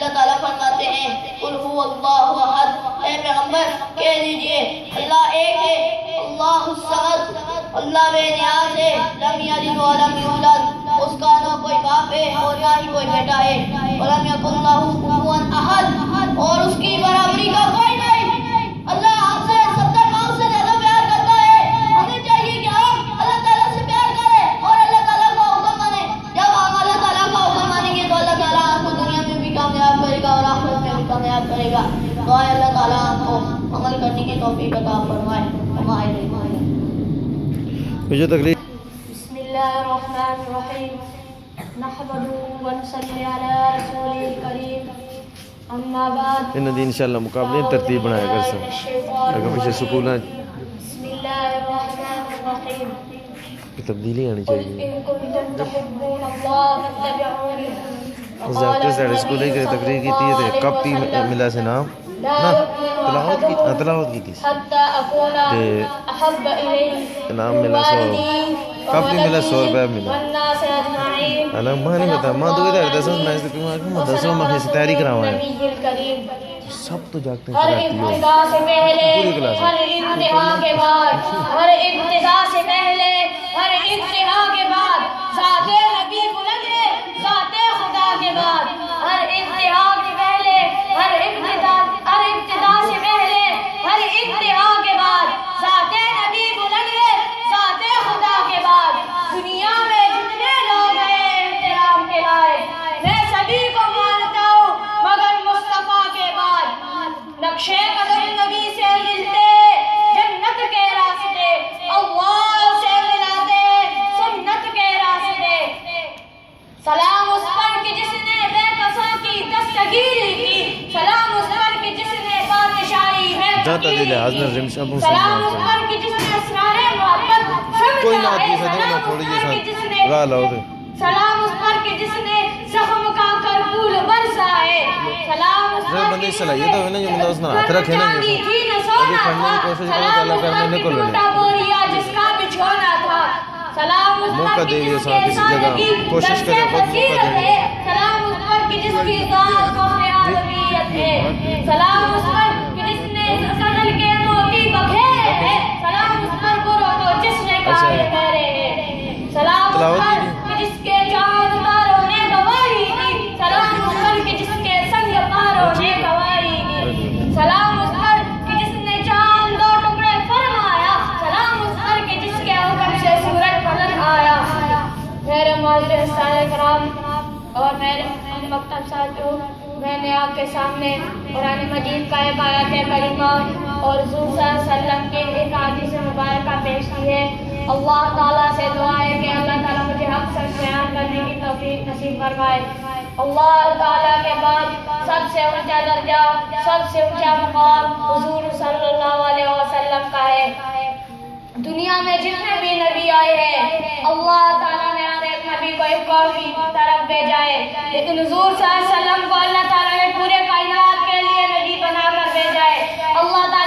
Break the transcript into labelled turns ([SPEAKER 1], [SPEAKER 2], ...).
[SPEAKER 1] اللہ تعالیٰ فرماتے ہیں قل هو اللہ احد، اے پیغمبر کہہ دیجئے اللہ ایک ہے، اللہ الصمد، اللہ بے نیاز ہے، لم یلد ولم یولد، اس کا نہ کوئی باپ ہے اور نہ ہی کوئی بیٹا ہے، ولم یکن لہ کفوا احد، اور اس کی برابری کا کوئی نہیں۔ اللہ ہم سے 70 ماؤں سے زیادہ پیار کرتا ہے، ہمیں چاہیے کہ ہم اللہ تعالیٰ سے پیار کریں اور اللہ تعالیٰ کا حکم مانیں۔ جب ہم اللہ تعالیٰ کا حکم مانیں گے تو اللہ تعالیٰ ہم کو دنیا میں بھی کامیاب کرے گا اور آخرت میں بھی کامیاب کرے گا۔ دعائے اللہ تعالیٰ ہم کو عمل کرنے کی توفیق عطا فرمائے۔
[SPEAKER 2] مجھے تقریر
[SPEAKER 1] بسم اللہ الرحمن الرحیم، نحمدہ ونصلی علی رسول کریم، اما بعد،
[SPEAKER 2] ان دن انشاءاللہ مقابلے ترتیب بنایا کر سکیں اگر پیچھے سکول
[SPEAKER 1] بسم اللہ الرحمن الرحیم،
[SPEAKER 2] کی تبدیلی آنی
[SPEAKER 1] قل
[SPEAKER 2] چاہیے۔
[SPEAKER 1] ان کنتم تحبون اللہ فاتبعونی،
[SPEAKER 2] اس ڈاکٹر سے اسکول کی تقریر کی تھی تو کب ٹی ملا سے نام تلاوت کی تھی نام ملا 100 کب ٹی ملا 100 روپے ملا الگ ماں نہیں بتا ماں تو ادھر 10 میں سے کیوں کہ میں 10 میں سے تیاری کراوا ہے سب تو جاگتے ہیں
[SPEAKER 1] ہر ابتدا سے پہلے، ہر انتہا کے بعد، ہر ابتدا سے پہلے، ہر انتہا کے بعد، ذات نبی بلند ہے، ذات خدا کے بعد، ہر انتہا کے پہلے، ہر ابتدا سے پہلے، ہر انتہا کے بعد، ذات نبی بلند ہے، ذات خدا کے بعد، دنیا میں جتنے لوگ ہیں احترام کے لائق، میں سبھی کو مانتا ہوں مگر مصطفیٰ کے بعد۔ نقشے قدم نبی سے ملتے جنت کے راستے، اللہ سے ملاتے سنت کے راستے، سلام اس پر کہ جس نے بے کسوں کی دستگیری کی، سلام اس پر کہ جس نے بادشاہی ہے فقیری کی، سلام اس پر کہ جس نے اسرار محبت
[SPEAKER 2] کوئی نہ
[SPEAKER 1] سمجھا
[SPEAKER 2] آتی
[SPEAKER 1] ہے،
[SPEAKER 2] ہے
[SPEAKER 1] سلام اس پر کہ جس نے
[SPEAKER 2] راہ لاؤ دے
[SPEAKER 1] سلام اس پر کہ جس نے زخم کا کر پھول برسا ہے، سلام اس پر
[SPEAKER 2] بندے صلاحیت ہے نا جو بندہ اس نے ہاتھ رکھے نا
[SPEAKER 1] ابھی
[SPEAKER 2] ابھی کھڑنے کی کوشش کرے تو اللہ کرنے میں کھول لے
[SPEAKER 1] جس کا بچھونا تھا، سلام اس
[SPEAKER 2] موقع
[SPEAKER 1] پر
[SPEAKER 2] دے
[SPEAKER 1] کہ
[SPEAKER 2] دیو
[SPEAKER 1] جس
[SPEAKER 2] صاحب
[SPEAKER 1] کے
[SPEAKER 2] کسی
[SPEAKER 1] ساتھ
[SPEAKER 2] جگہ
[SPEAKER 1] کی
[SPEAKER 2] کوشش کرے خود موقع دے
[SPEAKER 1] ہے، سلام اس پر کہ جس کی ذات کو عالمیت ہے، سلام اس پر کہ جس نے سنل کے موتی بکھیرے ہیں، سلام اس پر گروہ کو جس نے کائے پھیرے ہیں، سلام اس پر کہ جس کے چاند تاروں نے گواہی دی، سلام اس پر کہ جس کے سنگ پاروں نے گواہی دی، سلام اس پر کہ جس نے چاند 2 ٹکڑے فرمایا، سلام اس پر کہ جس کے حکم سے سورج پلٹ آیا۔ میرے معزز سارے کرام اور میرے مکتب ساتھیوں، میں نے آپ کے سامنے قرآن مجید کا ایک آیت کریمہ اور حضور صلی اللہ علیہ وسلم کے ایک حدیث مبارکہ پیش کی ہے۔ اللہ تعالیٰ سے دعا ہے کہ اللہ تعالیٰ مجھے حق سچ بیان کرنے کی توفیق نصیب فرمائے۔ اللہ تعالیٰ کے بعد سب سے اونچا درجہ، سب سے اونچا مقام حضور صلی اللہ علیہ وسلم کا ہے۔ دنیا میں جتنے بھی نبی آئے ہیں اللہ تعالیٰ نے ہر ایک نبی کو ایک قوم کی طرف بھیجا ہے، لیکن حضور صلی اللہ علیہ وسلم کو اللہ تعالیٰ نے پورے کائنات کے لیے نبی بنا کر بھیجا ہے۔ اللہ تعالیٰ